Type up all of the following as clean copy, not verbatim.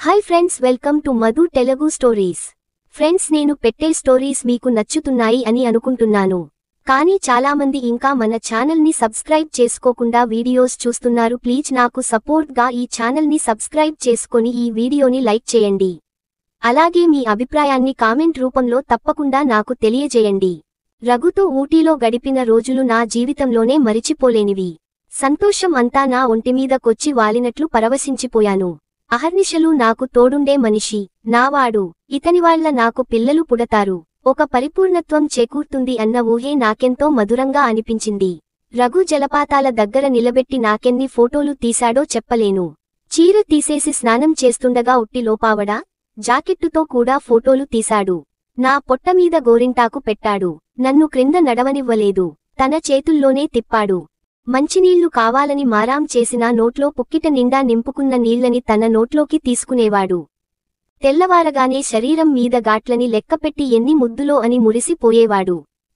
Hi friends, welcome to Madhu Telugu stories. Friends, నేను పెట్టే stories మీకు నచ్చుతున్నాయి అని అనుకుంటున్నాను. కానీ చాలామంది ఇంకా మన ఛానల్ని సబ్స్క్రైబ్ చేసుకోకుండా వీడియోస్ చూస్తున్నారు. ప్లీజ్ నాకు సపోర్ట్గా ఈ ఛానల్ని సబ్స్క్రైబ్ చేసుకొని ఈ వీడియోని లైక్ చేయండి. అలాగే మీ అభిప్రాయాన్ని కామెంట్ రూపంలో తప్పకుండా నాకు తెలియజేయండి. రఘుతో ఊటీలో గడిపిన రోజులు నా జీవితంలోనే మరిచిపోలేనివి. సంతోషం అంతా నా ఒంటిమీదకొచ్చి వాలినట్లు పరవశించిపోయాను. అహర్నిశలు నాకు తోడుండే మనిషి, నావాడు, ఇతనివాళ్ల నాకు పిల్లలు పుడతారు, ఒక పరిపూర్ణత్వం చేకూర్తుంది అన్న ఊహే నాకెంతో మధురంగా అనిపించింది. రఘు జలపాతాల దగ్గర నిలబెట్టి నాకెన్ని ఫోటోలు తీశాడో చెప్పలేను. చీర తీసేసి స్నానం చేస్తుండగా ఉట్టిలోపావడా, జాకెట్టుతో కూడా ఫోటోలు తీశాడు. నా పొట్టమీద గోరింటాకు పెట్టాడు. నన్ను క్రింద నడవనివ్వలేదు. తన చేతుల్లోనే తిప్పాడు. మంచినీళ్లు కావాలని మారాం చేసినా నోట్లో పుక్కిట నిండా నింపుకున్న నీళ్లని తన నోట్లోకి తీసుకునేవాడు. తెల్లవారగానే శరీరం మీద గాట్లని లెక్కపెట్టి ఎన్ని ముద్దులో అని మురిసిపోయేవాడు.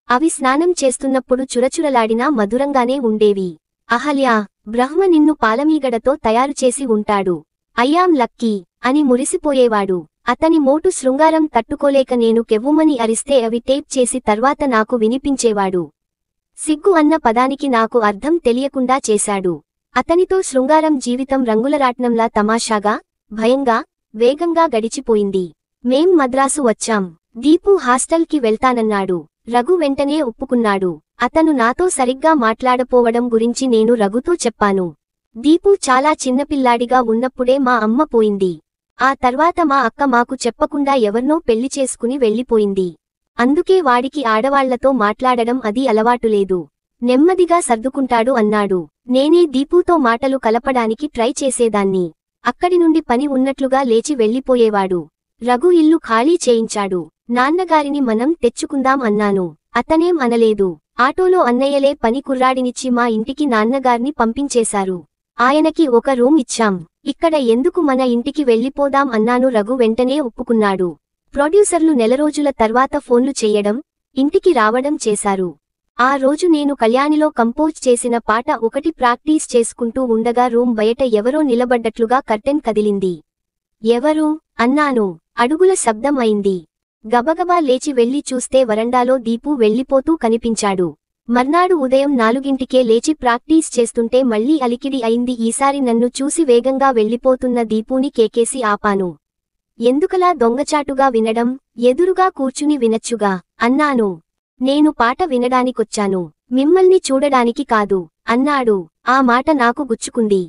అవి స్నానం చేస్తున్నప్పుడు చురచురలాడినా మధురంగానే ఉండేవి. అహల్యా, బ్రహ్మ నిన్ను పాలమీగడతో తయారుచేసి ఉంటాడు. అయ్యాం లక్కీ అని మురిసిపోయేవాడు. అతని మోటు శృంగారం తట్టుకోలేక నేను కెవ్వుమని అరిస్తే అవి టేప్ చేసి తర్వాత నాకు వినిపించేవాడు. సిగ్గు అన్న పదానికి నాకు అర్థం తెలియకుండా చేశాడు. అతనితో శృంగారం జీవితం రంగులరాట్నంలా తమాషాగా, భయంగా, వేగంగా గడిచిపోయింది. మేం మద్రాసు వచ్చాం. దీపు హాస్టల్కి వెళ్తానన్నాడు. రఘు వెంటనే ఒప్పుకున్నాడు. అతను నాతో సరిగ్గా మాట్లాడపోవడం గురించి నేను రఘుతో చెప్పాను. దీపు చాలా చిన్నపిల్లాడిగా ఉన్నప్పుడే మా అమ్మ పోయింది. ఆ తర్వాత మా అక్క మాకు చెప్పకుండా ఎవర్నో పెళ్లి చేసుకుని వెళ్ళిపోయింది. అందుకే వాడికి ఆడవాళ్లతో మాట్లాడడం అది అలవాటులేదు. నెమ్మదిగా సర్దుకుంటాడు అన్నాడు. నేనే దీపుతో మాటలు కలపడానికి ట్రై చేసేదాన్ని. అక్కడి నుండి పని ఉన్నట్లుగా లేచి వెళ్ళిపోయేవాడు. రఘు ఇల్లు ఖాళీ చేయించాడు. నాన్నగారిని మనం తెచ్చుకుందాం అన్నాను. అతనేం అనలేదు. ఆటోలో అన్నయ్యలే పని కుర్రాడినిచ్చి మా ఇంటికి నాన్నగారిని పంపించేశారు. ఆయనకి ఒక రూమ్ ఇచ్చాం. ఇక్కడ ఎందుకు, మన ఇంటికి వెళ్ళిపోదాం అన్నాను. రఘు వెంటనే ఒప్పుకున్నాడు. ప్రొడ్యూసర్లు నెలరోజుల తర్వాత ఫోన్లు చెయ్యడం, ఇంటికి రావడం చేశారు. ఆ రోజు నేను కళ్యాణిలో కంపోజ్ చేసిన పాట ఒకటి ప్రాక్టీస్ చేసుకుంటూ ఉండగా రూమ్ బయట ఎవరో నిలబడ్డట్లుగా కర్టెన్ కదిలింది. ఎవరు అన్నాను. అడుగుల శబ్దం అయింది. గబగబా లేచి వెళ్లి చూస్తే వరండాలో దీపు వెళ్లిపోతూ కనిపించాడు. మర్నాడు ఉదయం 4ంటికే లేచి ప్రాక్టీస్ చేస్తుంటే మళ్లీ అలికిడి అయింది. ఈసారి నన్ను చూసి వేగంగా వెళ్లిపోతున్న దీపుని కేకేసి ఆపాను. ఎందుకలా దొంగచాటుగా వినడం, ఎదురుగా కూర్చుని వినచ్చుగా అన్నాను. నేను పాట వినడానికొచ్చాను, మిమ్మల్ని చూడడానికి కాదు అన్నాడు. ఆ మాట నాకు గుచ్చుకుంది.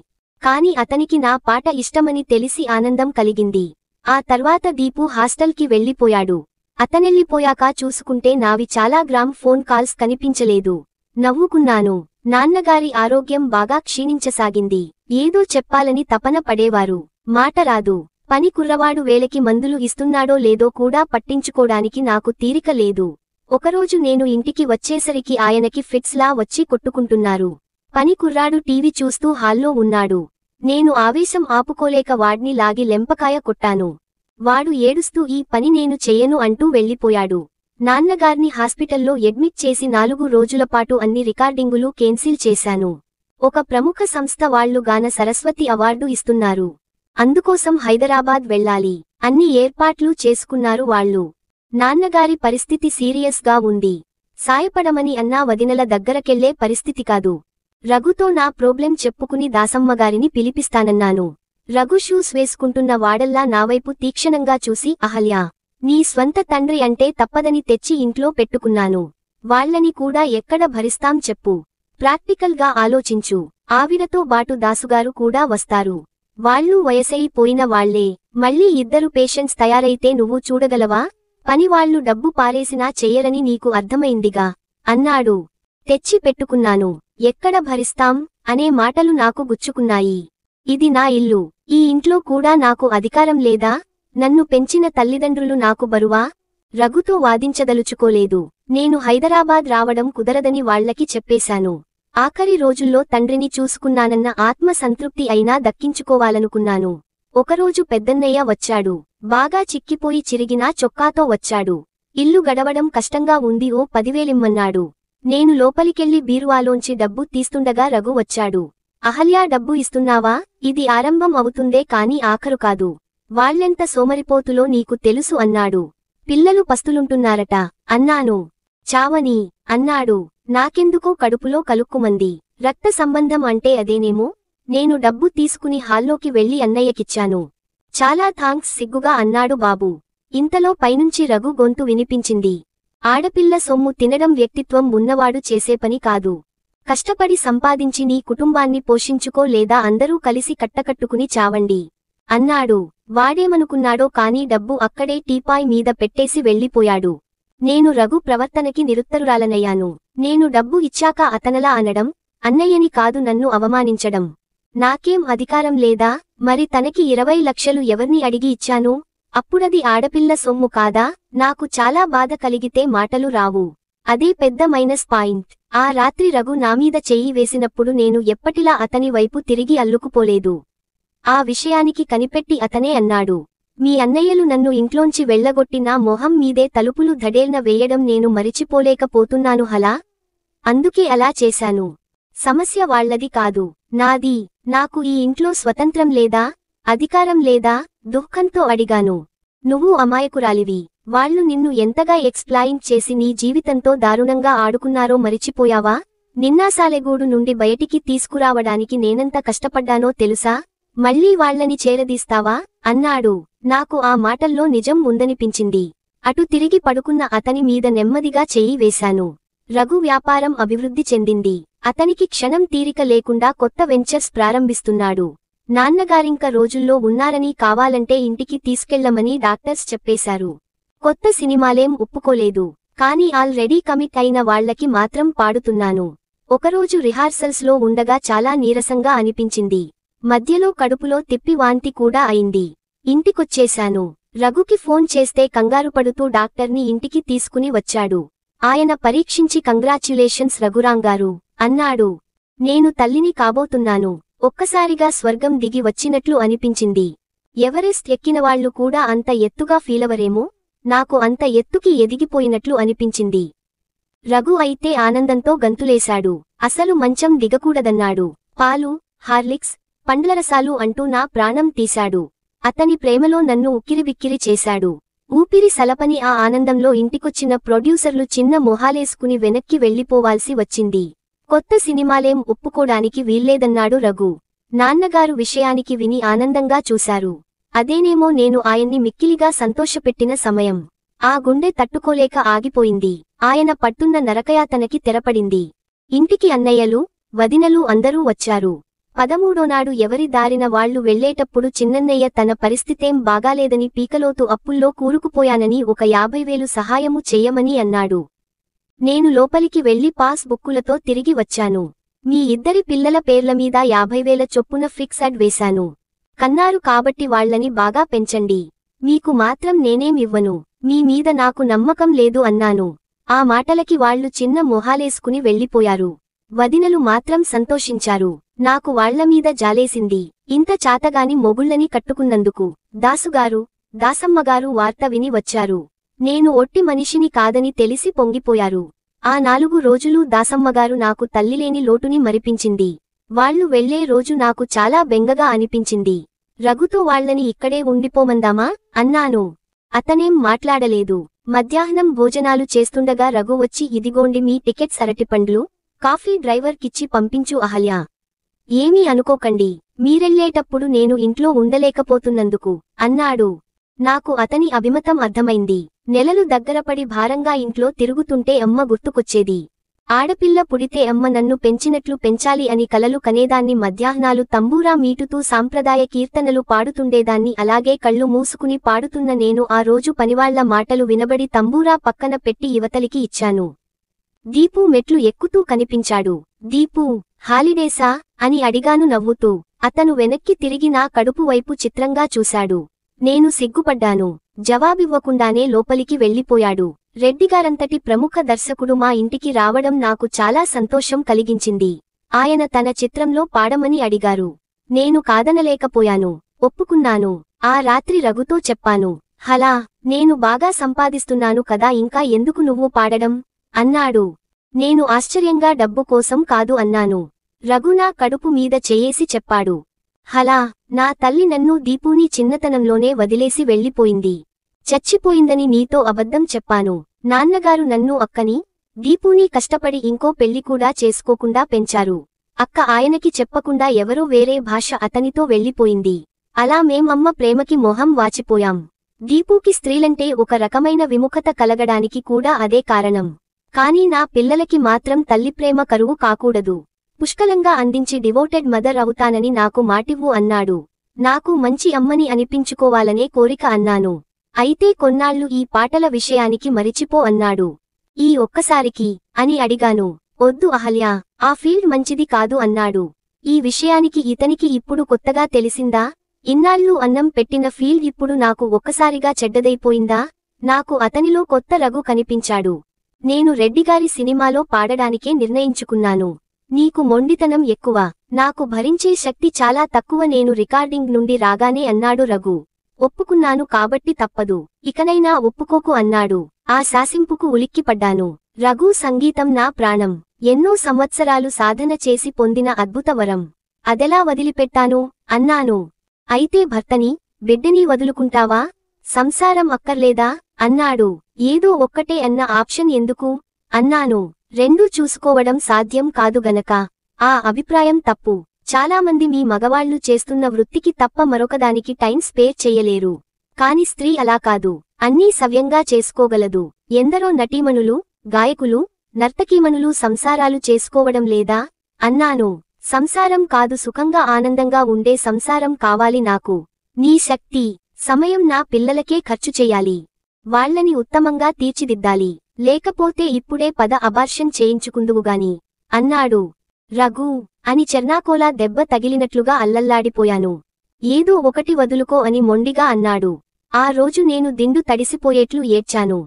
కాని అతనికి నా పాట ఇష్టమని తెలిసి ఆనందం కలిగింది. ఆ తర్వాత దీపు హాస్టల్కి వెళ్ళిపోయాడు. అతనెళ్ళిపోయాక చూసుకుంటే నావి చాలా గ్రామ్ ఫోన్ కాల్స్ కనిపించలేదు. నవ్వుకున్నాను. నాన్నగారి ఆరోగ్యం బాగా క్షీణించసాగింది. ఏదో చెప్పాలని తపన పడేవారు. మాట రాదు. పని కుర్రవాడు వేళకి మందులు ఇస్తున్నాడో లేదో కూడా పట్టించుకోడానికి నాకు తీరిక లేదు. ఒకరోజు నేను ఇంటికి వచ్చేసరికి ఆయనకి ఫిట్స్లా వచ్చి కొట్టుకుంటున్నారు. పని కుర్రాడు టీవీ చూస్తూ హాల్లో ఉన్నాడు. నేను ఆవేశం ఆపుకోలేక వాడ్ని లాగి లెంపకాయ కొట్టాను. వాడు ఏడుస్తూ ఈ పని నేను చెయ్యను అంటూ వెళ్ళిపోయాడు. నాన్నగార్ని హాస్పిటల్లో అడ్మిట్ చేసి 4 రోజులపాటు అన్ని రికార్డింగులు కేన్సిల్ చేశాను. ఒక ప్రముఖ సంస్థ వాళ్లు గాన సరస్వతి అవార్డు ఇస్తున్నారు. అందుకోసం హైదరాబాద్ వెళ్ళాలి. అన్ని ఏర్పాట్లు చేసుకున్నారు వాళ్ళు. నాన్నగారి పరిస్థితి సీరియస్గా ఉంది. సాయపడమని అన్నా వదినల దగ్గరకెళ్లే పరిస్థితి కాదు. రఘుతో నా ప్రాబ్లెం చెప్పుకుని దాసమ్మగారిని పిలిపిస్తానన్నాను. రఘు షూస్ వేసుకుంటున్న వాడల్లా నావైపు తీక్షణంగా చూసి, అహల్యా, నీ స్వంత తండ్రి అంటే తప్పదని తెచ్చి ఇంట్లో పెట్టుకున్నాను. వాళ్లని కూడా ఎక్కడ భరిస్తాం చెప్పు. ప్రాక్టికల్గా ఆలోచించు. ఆవిడతో బాటు దాసుగారు కూడా వస్తారు. వాళ్ళు వయసైపోయిన వాళ్లే. మళ్ళీ 2 పేషెంట్స్ తయారైతే నువ్వు చూడగలవా? పనివాళ్లు డబ్బు పారేసినా చెయ్యరని నీకు అర్థమైందిగా అన్నాడు. తెచ్చి పెట్టుకున్నాను. ఎక్కడ భరిస్తాం అనే మాటలు నాకు గుచ్చుకున్నాయి. ఇది నా ఇల్లు. ఈ ఇంట్లో కూడా నాకు అధికారం లేదా? నన్ను పెంచిన తల్లిదండ్రులు నాకు బరువా? రఘుతో వాదించదలుచుకోలేదు. నేను హైదరాబాద్ రావడం కుదరదని వాళ్లకి చెప్పేశాను. ఆఖరి రోజుల్లో తండ్రిని చూసుకున్నానన్న ఆత్మ సంతృప్తి అయినా దక్కించుకోవాలనుకున్నాను. ఒకరోజు పెద్దన్నయ్య వచ్చాడు. బాగా చిక్కిపోయి చిరిగిన చొక్కాతో వచ్చాడు. ఇల్లు గడవడం కష్టంగా ఉంది, ఓ 10,000 నేను లోపలికెళ్లి బీరువాలోంచి డబ్బు తీస్తుండగా రఘు వచ్చాడు. అహల్యా, డబ్బు ఇస్తున్నావా? ఇది ఆరంభం అవుతుందే కాని ఆఖరు కాదు. వాళ్ళెంత సోమరిపోతులో నీకు తెలుసు అన్నాడు. పిల్లలు పస్తులుంటున్నారట అన్నాను. చావని అన్నాడు. నాకెందుకో కడుపులో కలుక్కుమంది. రక్త సంబంధం అంటే అదేనేమో. నేను డబ్బు తీసుకుని హాల్లోకి వెళ్లి అన్నయ్యకిచ్చాను. చాలా థాంక్స్ సిగ్గుగా అన్నాడు బాబు. ఇంతలో పైనుంచి రఘు గొంతు వినిపించింది. ఆడపిల్ల సొమ్ము తినడం వ్యక్తిత్వం ఉన్నవాడు చేసే పని కాదు. కష్టపడి సంపాదించి నీ కుటుంబాన్ని పోషించుకో లేదా అందరూ కలిసి కట్టకట్టుకుని చావండి అన్నాడు. వాడేమనుకున్నాడో కాని డబ్బు అక్కడే టీపాయ్ మీద పెట్టేసి వెళ్ళిపోయాడు. నేను రఘు ప్రవర్తనకి నిరుత్తరురాలనయ్యాను. నేను డబ్బు ఇచ్చాక అతనలా అనడం, అన్నయ్యని కాదు నన్ను అవమానించడం. నాకేం అధికారం లేదా? మరి తనకి 20 లక్షలు ఎవర్ని అడిగి ఇచ్చాను? అప్పుడది ఆడపిల్ల సొమ్ము కాదా? నాకు చాలా బాధ కలిగితే మాటలు రావు. అదే పెద్ద మైనస్ పాయింట్. ఆ రాత్రి రఘు నామీద చెయ్యి వేసినప్పుడు నేను ఎప్పటిలా అతని వైపు తిరిగి అల్లుకుపోలేదు. ఆ విషయానికి కనిపెట్టి అతనే అన్నాడు, మీ అన్నయ్యలు నన్ను ఇంట్లోంచి వెళ్లగొట్టి నా మొహం మీదే తలుపులు ధడేల్న వేయడం నేను మరిచిపోలేకపోతున్నాను హలా. అందుకే అలా చేశాను. సమస్య వాళ్లది కాదు, నాది. నాకు ఈ ఇంట్లో స్వతంత్రం లేదా? అధికారం లేదా? దుఃఖంతో అడిగాను. నువ్వు అమాయకురాలివి. వాళ్ళు నిన్ను ఎంతగా ఎక్స్‌ప్లాయిట్ చేసి నీ జీవితంతో దారుణంగా ఆడుకున్నారో మరిచిపోయావా? నిన్నాసాలెగూడు నుండి బయటికి తీసుకురావడానికి నేనెంత కష్టపడ్డానో తెలుసా? మళ్ళీ వాళ్ళని చేరదీస్తావా? అన్నాడు. నాకు ఆ మాటల్లో నిజం ఉందనిపించింది. అటు తిరిగి పడుకున్న అతని మీద నెమ్మదిగా చెయ్యి వేశాను. రఘు వ్యాపారం అభివృద్ధి చెందింది. అతనికి క్షణం తీరిక లేకుండా కొత్త వెంచర్స్ ప్రారంభిస్తున్నాడు. నాన్నగారింక రోజుల్లో ఉన్నారని కావాలంటే ఇంటికి తీసుకెళ్లమని డాక్టర్స్ చెప్పేశారు. కొత్త సినిమాలేం ఒప్పుకోలేదు. కాని ఆల్రెడీ కమిట్ అయిన వాళ్లకి మాత్రం పాడుతున్నాను. ఒకరోజు రిహార్సల్స్ లో ఉండగా చాలా నీరసంగా అనిపించింది. మధ్యలో కడుపులో తిప్పి వాంతి కూడా అయింది. ఇంటికొచ్చేశాను. రఘుకి ఫోన్ చేస్తే కంగారుపడుతూ డాక్టర్ని ఇంటికి తీసుకుని వచ్చాడు. ఆయన పరీక్షించి కంగ్రాచ్యులేషన్స్ రఘురాంగారు అన్నాడు. నేను తల్లిని కాబోతున్నాను. ఒక్కసారిగా స్వర్గం దిగి వచ్చినట్లు అనిపించింది. ఎవరెస్ట్ ఎక్కినవాళ్లు కూడా అంత ఎత్తుగా ఫీలవరేమో. నాకు అంత ఎత్తుకి ఎదిగిపోయినట్లు అనిపించింది. రఘు అయితే ఆనందంతో గంతులేశాడు. అసలు మంచం దిగకూడదన్నాడు. పాలు, హార్లిక్స్, పండ్లరసాలు అంటూ నా ప్రాణం తీశాడు. అతని ప్రేమలో నన్ను ఉక్కిరిబిక్కిరి చేశాడు. ఊపిరి సలపని ఆ ఆనందంలో ఇంటికొచ్చిన ప్రొడ్యూసర్లు చిన్న మొహాలేసుకుని వెనక్కి వెళ్లిపోవాల్సి వచ్చింది. కొత్త సినిమాలేం ఒప్పుకోడానికి వీల్లేదన్నాడు రఘు. నాన్నగారు విషయానికి విని ఆనందంగా చూశారు. అదేనేమో నేను ఆయన్ని మిక్కిలిగా సంతోషపెట్టిన సమయం. ఆ గుండె తట్టుకోలేక ఆగిపోయింది. ఆయన పట్టున్న నరకయాతనకి తెరపడింది. ఇంటికి అన్నయ్యలు, వదినలు అందరూ వచ్చారు. 13నాడు ఎవరి దారిన వాళ్లు వెళ్లేటప్పుడు చిన్నన్నయ్య తన పరిస్థితేం బాగాలేదని పీకలోతు అప్పుల్లో కూరుకుపోయానని ఒక 50,000 సహాయము చెయ్యమని అన్నాడు. నేను లోపలికి వెళ్లి పాస్ బుక్కులతో తిరిగి వచ్చాను. మీ ఇద్దరి పిల్లల పేర్లమీద 50,000 చొప్పున ఫిక్సడ్ వేశాను. కన్నారు కాబట్టి వాళ్లని బాగా పెంచండి. మీకు మాత్రం నేనేం ఇవ్వను. మీ మీద నాకు నమ్మకం లేదు అన్నాను. ఆ మాటలకి వాళ్లు చిన్న మొహాలేసుకుని వెళ్లిపోయారు. వదినలు మాత్రం సంతోషించారు. నాకు వాళ్లమీద జాలేసింది. ఇంత చాతగాని మొగుళ్ళని కట్టుకున్నందుకు. దాసుగారు, దాసమ్మగారు వార్త విని వచ్చారు. నేను ఒట్టి మనిషిని కాదని తెలిసి పొంగిపోయారు. ఆ 4 రోజులూ దాసమ్మగారు నాకు తల్లిలేని లోటుని మరిపించింది. వాళ్లు వెళ్లే రోజు నాకు చాలా బెంగగా అనిపించింది. రఘుతో వాళ్లని ఇక్కడే ఉండిపోమందామా అన్నాను. అతనేం మాట్లాడలేదు. మధ్యాహ్నం భోజనాలు చేస్తుండగా రఘు వచ్చి ఇదిగోండి మీ టికెట్స్ అరటిపండ్లు, కాఫీ డ్రైవర్కిచ్చి పంపించు అహల్య. ఏమీ అనుకోకండి. మీరెళ్లేటప్పుడు నేను ఇంట్లో ఉండలేకపోతున్నందుకు అన్నాడు. నాకు అతని అభిమతం అర్థమైంది. నెలలు దగ్గరపడి భారంగా ఇంట్లో తిరుగుతుంటే అమ్మ గుర్తుకొచ్చేది. ఆడపిల్ల పుడితే అమ్మ నన్ను పెంచినట్లు పెంచాలి అని కలలు కనేదాన్ని. మధ్యాహ్నాలు తంబూరా మీటుతూ సాంప్రదాయ కీర్తనలు పాడుతుండేదాన్ని. అలాగే కళ్ళు మూసుకుని పాడుతున్న నేను ఆ రోజు పనివాళ్ల మాటలు వినబడి తంబూరా పక్కన పెట్టి యువతలికి ఇచ్చాను. దీపు మెట్లు ఎక్కుతూ కనిపించాడు. దీపు, హాలిడేసా అని అడిగాను నవ్వుతూ. అతను వెనక్కి తిరిగి నా కడుపు వైపు చిత్రంగా చూశాడు. నేను సిగ్గుపడ్డాను. జవాబివ్వకుండానే లోపలికి వెళ్లిపోయాడు. రెడ్డిగారంతటి ప్రముఖ దర్శకుడు మా ఇంటికి రావడం నాకు చాలా సంతోషం కలిగించింది. ఆయన తన చిత్రంలో పాడమని అడిగారు. నేను కాదనలేకపోయాను. ఒప్పుకున్నాను. ఆ రాత్రి రఘుతో చెప్పాను. హలా, నేను బాగా సంపాదిస్తున్నాను కదా, ఇంకా ఎందుకు నువ్వు పాడడం అన్నాడు. నేను ఆశ్చర్యంగా డబ్బు కోసం కాదు అన్నాను. రఘు నా కడుపు మీద చెయ్యేసి చెప్పాడు. హలా, నా తల్లి నన్ను దీపుని చిన్నతనంలోనే వదిలేసి వెళ్ళిపోయింది. చచ్చిపోయిందని నీతో అబద్ధం చెప్పాను. నాన్నగారు నన్ను అక్కని, దీపుని కష్టపడి ఇంకో పెళ్లి కూడా చేసుకోకుండా పెంచారు. అక్క ఆయనకి చెప్పకుండా ఎవరో వేరే భాష అతనితో వెళ్ళిపోయింది. అలా మేమమ్మ ప్రేమకి మొహం వాచిపోయాం. దీపుకి స్త్రీలంటే ఒక రకమైన విముఖత కలగడానికి కూడా అదే కారణం. కానీ నా పిల్లలకి మాత్రం తల్లిప్రేమ కరువు కాకూడదు. పుష్కలంగా అందించి డివోటెడ్ మదర్ అవుతానని నాకు మాటివ్వు అన్నాడు. నాకు మంచి అమ్మని అనిపించుకోవాలనే కోరిక అన్నాను. అయితే కొన్నాళ్లు ఈ పాటల విషయానికి మరిచిపో అన్నాడు. ఈ ఒక్కసారికి అని అడిగాను. వద్దు అహల్యా, ఆ ఫీల్డ్ మంచిది కాదు అన్నాడు. ఈ విషయానికి ఇతనికి ఇప్పుడు కొత్తగా తెలిసిందా? ఇన్నాళ్ళు అన్నం పెట్టిన ఫీల్డ్ ఇప్పుడు నాకు ఒక్కసారిగా చెడ్డదైపోయిందా? నాకు అతనిలో కొత్త రఘు కనిపించాడు. నేను రెడ్డిగారి సినిమాలో పాడడానికే నిర్ణయించుకున్నాను. నీకు మొండితనం ఎక్కువ, నాకు భరించే శక్తి చాలా తక్కువ. నేను రికార్డింగ్ నుండి రాగానే అన్నాడు రఘు. ఒప్పుకున్నాను కాబట్టి తప్పదు, ఇకనైనా ఒప్పుకోకు అన్నాడు. ఆ శాసింపుకు ఉలిక్కిపడ్డాను. రఘు సంగీతం నా ప్రాణం. ఎన్నో సంవత్సరాలు సాధన చేసి పొందిన అద్భుత వరం. అదెలా వదిలిపెట్టాను అన్నాను. అయితే భర్తని, బిడ్డని వదులుకుంటావా? సంసారం అక్కర్లేదా అన్నాడు. ఏదో ఒక్కటే అన్న ఆప్షన్ ఎందుకు అన్నాను. రెండూ చూసుకోవడం సాధ్యం కాదు గనక. ఆ అభిప్రాయం తప్పు. చాలామంది మీ మగవాళ్లు చేస్తున్న వృత్తికి తప్ప మరొకదానికి టైం స్పేర్ చెయ్యలేరు. కాని స్త్రీ అలా కాదు, అన్నీ సవ్యంగా చేసుకోగలదు. ఎందరో నటీమణులు, గాయకులు, నర్తకీమణులు సంసారాలు చేసుకోవడం లేదా అన్నాను. సంసారం కాదు, సుఖంగా ఆనందంగా ఉండే సంసారం కావాలి నాకు. నీ శక్తి, సమయం నా పిల్లలకే ఖర్చు చెయ్యాలి. వాళ్లని ఉత్తమంగా తీర్చిదిద్దాలి. లేకపోతే ఇప్పుడే అబార్షన్ చేయించుకుందువుగాని అన్నాడు. రఘు అని చెర్నాకోలా దెబ్బ తగిలినట్లుగా అల్లల్లాడిపోయాను. ఏదో ఒకటి వదులుకో అని మొండిగా అన్నాడు. ఆ రోజు నేను దిండు తడిసిపోయేట్లు ఏడ్చాను.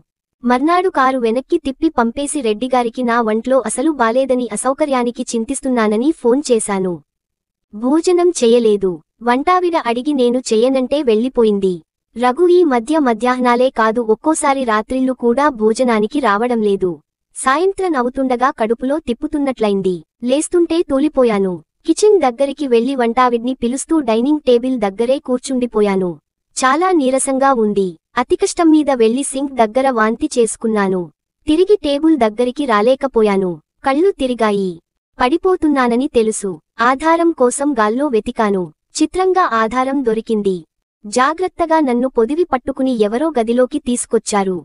మర్నాడు కారు వెనక్కి తిప్పి పంపేసి రెడ్డిగారికి నా వంట్లో అసలు బాలేదని, అసౌకర్యానికి చింతిస్తున్నానని ఫోన్ చేశాను. భోజనం చెయ్యలేదు. వంటావిడ అడిగి నేను చెయ్యనంటే వెళ్ళిపోయింది. రఘు ఈ మధ్య మధ్యాహ్నాలే కాదు, ఒక్కోసారి రాత్రిళ్ళు కూడా భోజనానికి రావడం లేదు. సాయంత్రం అవుతుండగా కడుపులో తిప్పుతున్నట్లయింది. లేస్తుంటే తూలిపోయాను. కిచెన్ దగ్గరికి వెళ్లి వంటావిడ్ని పిలుస్తూ డైనింగ్ టేబుల్ దగ్గరే కూర్చుండిపోయాను. చాలా నీరసంగా ఉంది. అతికష్టం మీద వెళ్లి సింక్ దగ్గర వాంతి చేసుకున్నాను. తిరిగి టేబుల్ దగ్గరికి రాలేకపోయాను. కళ్ళు తిరిగాయి. పడిపోతున్నానని తెలుసు. ఆధారం కోసం గాల్లో వెతికాను. చిత్రంగా ఆధారం దొరికింది. జాగ్రత్తగా నన్ను పొదివి పట్టుకుని ఎవరో గదిలోకి తీసుకొచ్చారు.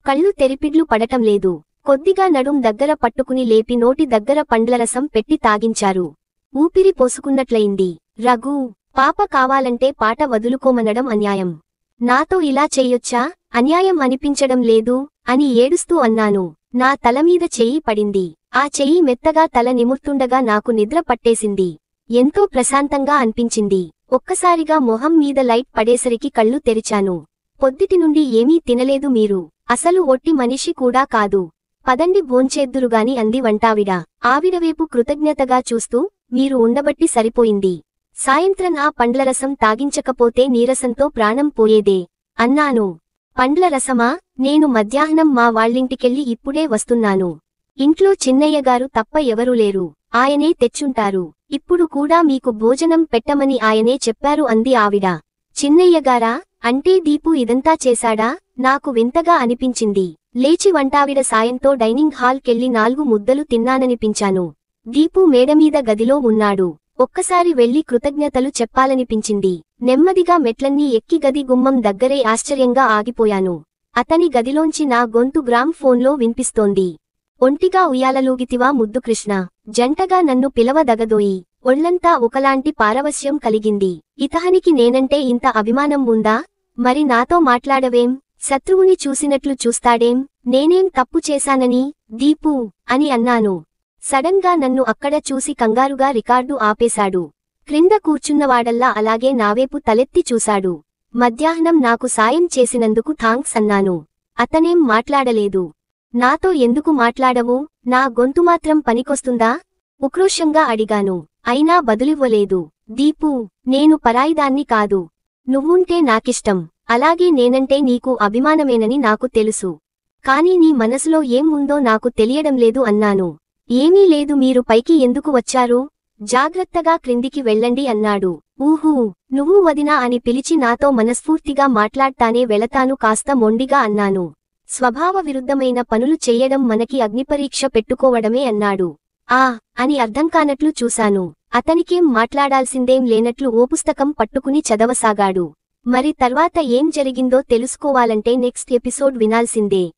కళ్ళు తెరిపిడ్లు పడటం లేదు. కొద్దిగా నడుం దగ్గర పట్టుకుని లేపి నోటి దగ్గర పండ్లరసం పెట్టి తాగించారు. ఊపిరి పోసుకున్నట్లయింది. రఘూ, పాప కావాలంటే పాట వదులుకోమనడం అన్యాయం. నాతో ఇలా చెయ్యొచ్చా? అన్యాయం అనిపించడం లేదు అని ఏడుస్తూ అన్నాను. నా తలమీద చెయ్యి పడింది. ఆ చెయ్యి మెత్తగా తల నిముర్తుండగా నాకు నిద్ర పట్టేసింది. ఎంతో ప్రశాంతంగా అనిపించింది. ఒక్కసారిగా మొహం మీద లైట్ పడేసరికి కళ్ళు తెరిచాను. పొద్దుటి నుండి ఏమీ తినలేదు మీరు. అసలు ఒట్టి మనిషి కూడా కాదు. పదండి భోంచేద్దురుగాని అంది వంటావిడ. ఆవిడవేపు కృతజ్ఞతగా చూస్తూ, మీరు ఉండబట్టి సరిపోయింది. సాయంత్రం ఆ పండ్లరసం తాగించకపోతే నీరసంతో ప్రాణం పోయేదే అన్నాను. పండ్లరసమా? నేను మధ్యాహ్నం మా వాళ్ళింటికెళ్ళి ఇప్పుడే వస్తున్నాను. ఇంట్లో చిన్నయ్యగారు తప్ప ఎవరూ లేరు. ఆయనే తెచ్చుంటారు. ఇప్పుడు కూడా మీకు భోజనం పెట్టమని ఆయనే చెప్పారు అంది ఆవిడ. చిన్నయ్యగారా? అంటే దీపు ఇదంతా చేశాడా? నాకు వింతగా అనిపించింది. లేచి వంటావిడ సాయంతో డైనింగ్ హాల్ కెళ్ళి 4 ముద్దలు తిన్నాననిపించాను. దీపు మేడమీద గదిలో ఉన్నాడు. ఒక్కసారి వెళ్లి కృతజ్ఞతలు చెప్పాలనిపించింది. నెమ్మదిగా మెట్లన్నీ ఎక్కి గది గుమ్మం దగ్గరే ఆశ్చర్యంగా ఆగిపోయాను. అతని గదిలోంచి నా గొంతు గ్రామ్ ఫోన్లో వినిపిస్తోంది. ఒంటిగా ఉయ్యాలలూగితివా ముద్దు కృష్ణ, జంటగా నన్ను పిలవదగదోయి. ఒళ్లంతా ఒకలాంటి పారవశ్యం కలిగింది. ఇతహనికి నేనంటే ఇంత అభిమానం ఉందా? మరి నాతో మాట్లాడవేం? శత్రువుని చూసినట్లు చూస్తాడేం? నేనేం తప్పు చేశానని? దీపూ అని అన్నాను. సడన్ గా నన్ను అక్కడ చూసి కంగారుగా రికార్డు ఆపేశాడు. క్రింద కూర్చున్నవాడల్లా అలాగే నావేపు తలెత్తి చూశాడు. మధ్యాహ్నం నాకు సాయం చేసినందుకు థాంక్స్ అన్నాను. అతనేం మాట్లాడలేదు. నాతో ఎందుకు మాట్లాడవు? నా గొంతుమాత్రం పనికొస్తుందా? ఉక్రోషంగా అడిగాను. అయినా బదులివ్వలేదు. దీపూ, నేను పరాయిదాన్ని కాదు. నువ్వుంటే నాకిష్టం. అలాగే నేనంటే నీకు అభిమానమేనని నాకు తెలుసు. కాని నీ మనసులో ఏం ఉందో నాకు తెలియడం లేదు అన్నాను. ఏమీ లేదు. మీరు పైకి ఎందుకు వచ్చారు? జాగ్రత్తగా క్రిందికి వెళ్ళండి అన్నాడు. ఊహూ, నువ్వు వదినా అని పిలిచి నాతో మనస్ఫూర్తిగా మాట్లాడ్తానే వెళతాను కాస్త మొండిగా అన్నాను. స్వభావ విరుద్ధమైన పనులు చెయ్యడం మనకి అగ్నిపరీక్ష పెట్టుకోవడమే అన్నాడు. ఆ అని అర్థంకానట్లు చూశాను. అతనికేం మాట్లాడాల్సిందేం లేనట్లు ఓ పుస్తకం పట్టుకుని చదవసాగాడు. మరి తర్వాత ఏం జరిగిందో తెలుసుకోవాలంటే నెక్స్ట్ ఎపిసోడ్ వినాల్సిందే.